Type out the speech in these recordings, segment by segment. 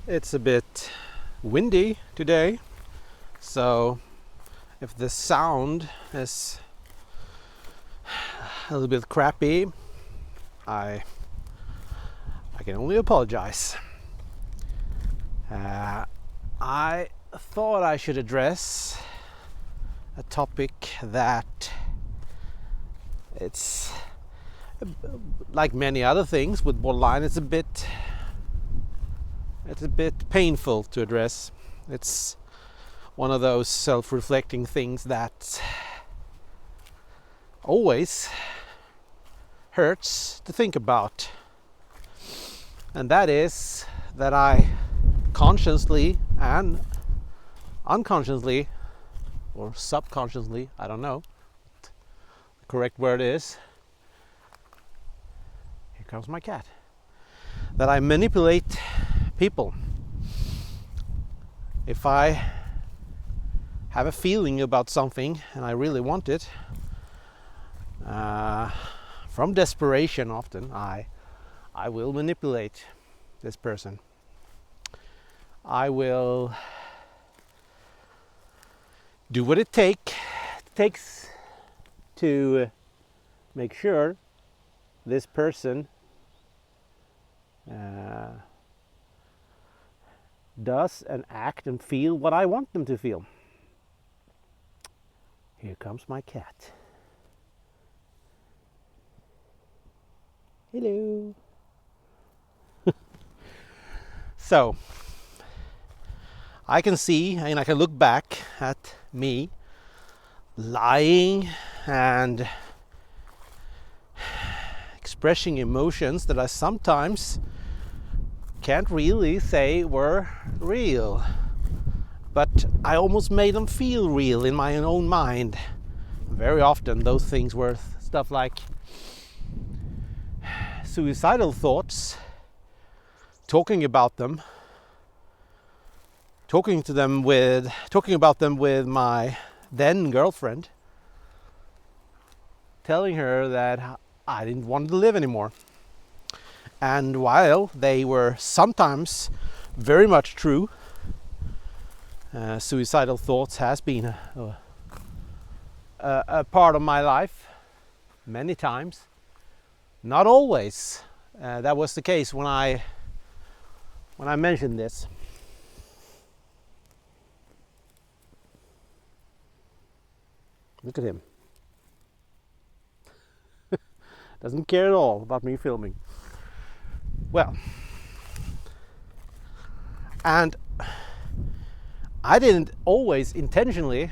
It's a bit windy today, so if the sound is a little bit crappy, I can only apologize. I thought I should address a topic that it's like many other things with borderline. It's a bit painful to address. It's one of those self-reflecting things that always hurts to think about, and that is that I consciously and unconsciously or subconsciously, I don't know what the correct word is, here comes my cat, that I manipulate people. If I have a feeling about something and I really want it, from desperation often, I will manipulate this person. I will do what it takes to make sure this person does and act and feel what I want them to feel. Here comes my cat. Hello. So I can see and I can look back at me lying and expressing emotions that I sometimes can't really say were real, but I almost made them feel real in my own mind. Very often those things were stuff like suicidal thoughts, talking about them with my then girlfriend, telling her that I didn't want to live anymore. And while they were sometimes very much true, suicidal thoughts has been a part of my life many times. Not always. That was the case when I mentioned this. Look at him. Doesn't care at all about me filming. Well, and I didn't always intentionally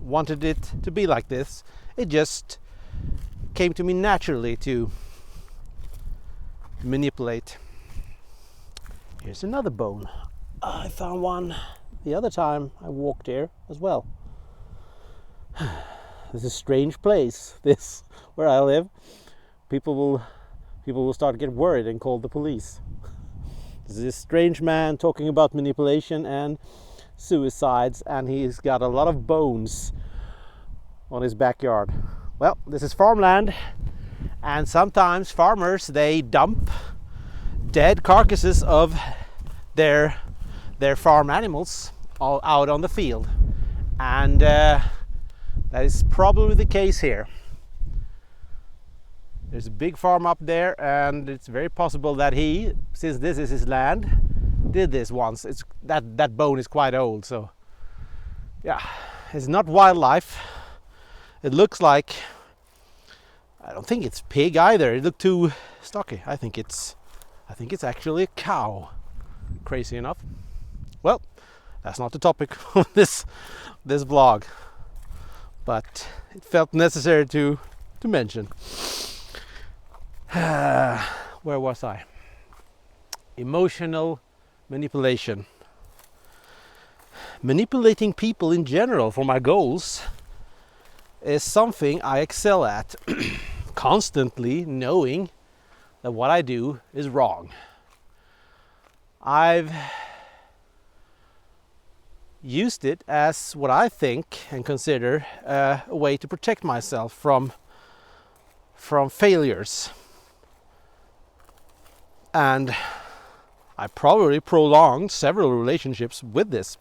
wanted it to be like this. It just came to me naturally to manipulate. Here's another bone. I found one the other time I walked here as well. This is a strange place, this where I live. People will start to get worried and call the police. This is a strange man talking about manipulation and suicides, and he's got a lot of bones on his backyard. Well, this is farmland, and sometimes farmers, they dump dead carcasses of their farm animals all out on the field, and that is probably the case here. There's a big farm up there, and it's very possible that he, since this is his land, did this once. It's that bone is quite old, so yeah, it's not wildlife. It looks like, I don't think it's pig either. It looked too stocky. I think it's actually a cow. Crazy enough. Well, that's not the topic of this vlog, but it felt necessary to mention. Where was I? Emotional manipulation. Manipulating people in general for my goals is something I excel at. Constantly knowing that what I do is wrong. I've used it as what I think and consider a way to protect myself from failures. And I probably prolonged several relationships with this.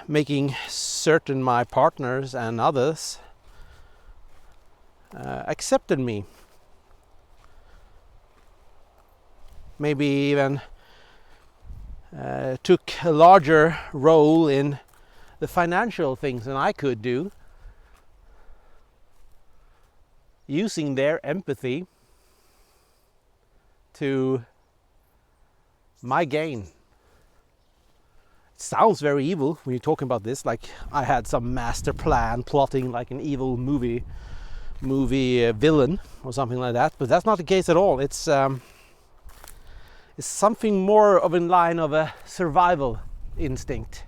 Making certain my partners and others accepted me. Maybe even took a larger role in the financial things than I could do, using their empathy to my gain. It sounds very evil when you're talking about this, like I had some master plan plotting like an evil movie villain or something like that, but that's not the case at all. It's something more of in line of a survival instinct.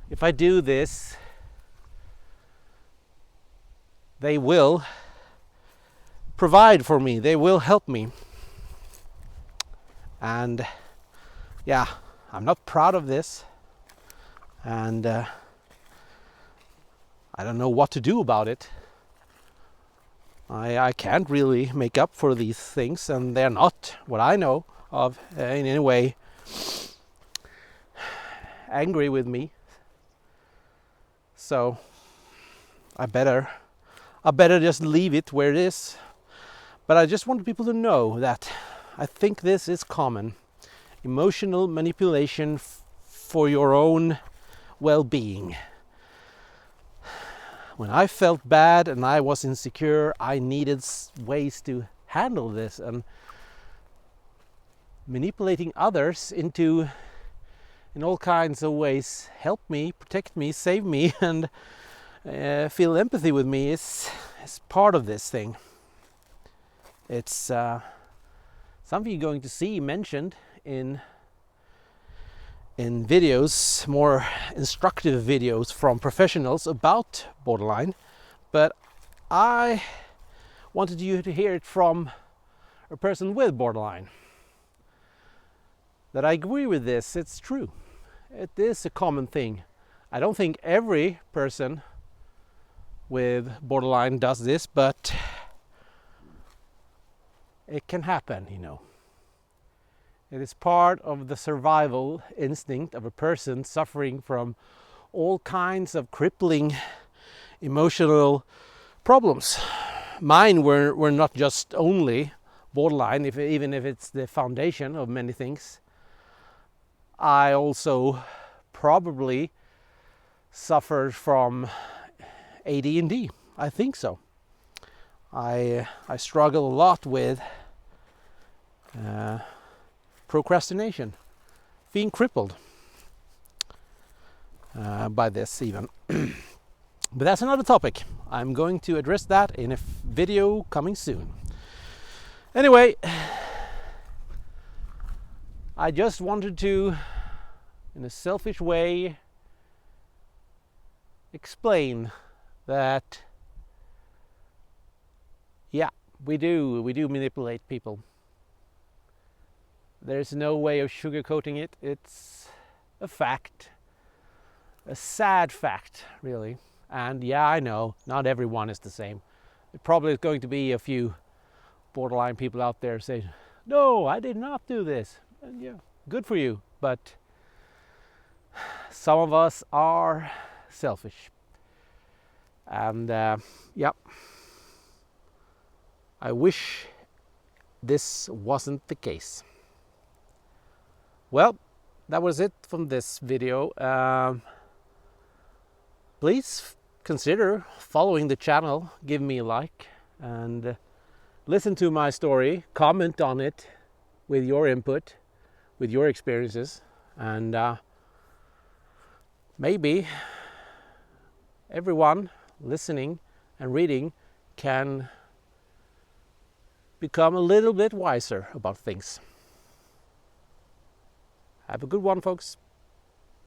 If I do this, they will provide for me, they will help me. And yeah, I'm not proud of this, and I don't know what to do about it. I can't really make up for these things, and they're not what I know of in any way angry with me. So I better just leave it where it is. But I just want people to know that I think this is common. Emotional manipulation for your own well-being. When I felt bad and I was insecure, I needed ways to handle this, and manipulating others in all kinds of ways help me, protect me, save me, and feel empathy with me is part of this thing. It's something you're going to see mentioned in videos, more instructive videos from professionals about borderline, but I wanted you to hear it from a person with borderline. That I agree with this, it's true. It is a common thing. I don't think every person with borderline does this, but it can happen, you know. It is part of the survival instinct of a person suffering from all kinds of crippling emotional problems. Mine were not just only borderline, even if it's the foundation of many things. I also probably suffered from ADD. I think so. I struggle a lot with procrastination, being crippled by this even. But that's another topic. I'm going to address that in a video coming soon. Anyway, I just wanted to, in a selfish way, explain that, yeah, we do manipulate people. There's no way of sugarcoating it. It's a fact, a sad fact, really. And yeah, I know, not everyone is the same. There probably is going to be a few borderline people out there saying, no, I did not do this. And yeah, good for you. But some of us are selfish. And yeah, I wish this wasn't the case. Well, that was it from this video. Please consider following the channel, give me a like, and listen to my story, comment on it with your input, with your experiences, and maybe everyone listening and reading can become a little bit wiser about things. Have a good one, folks.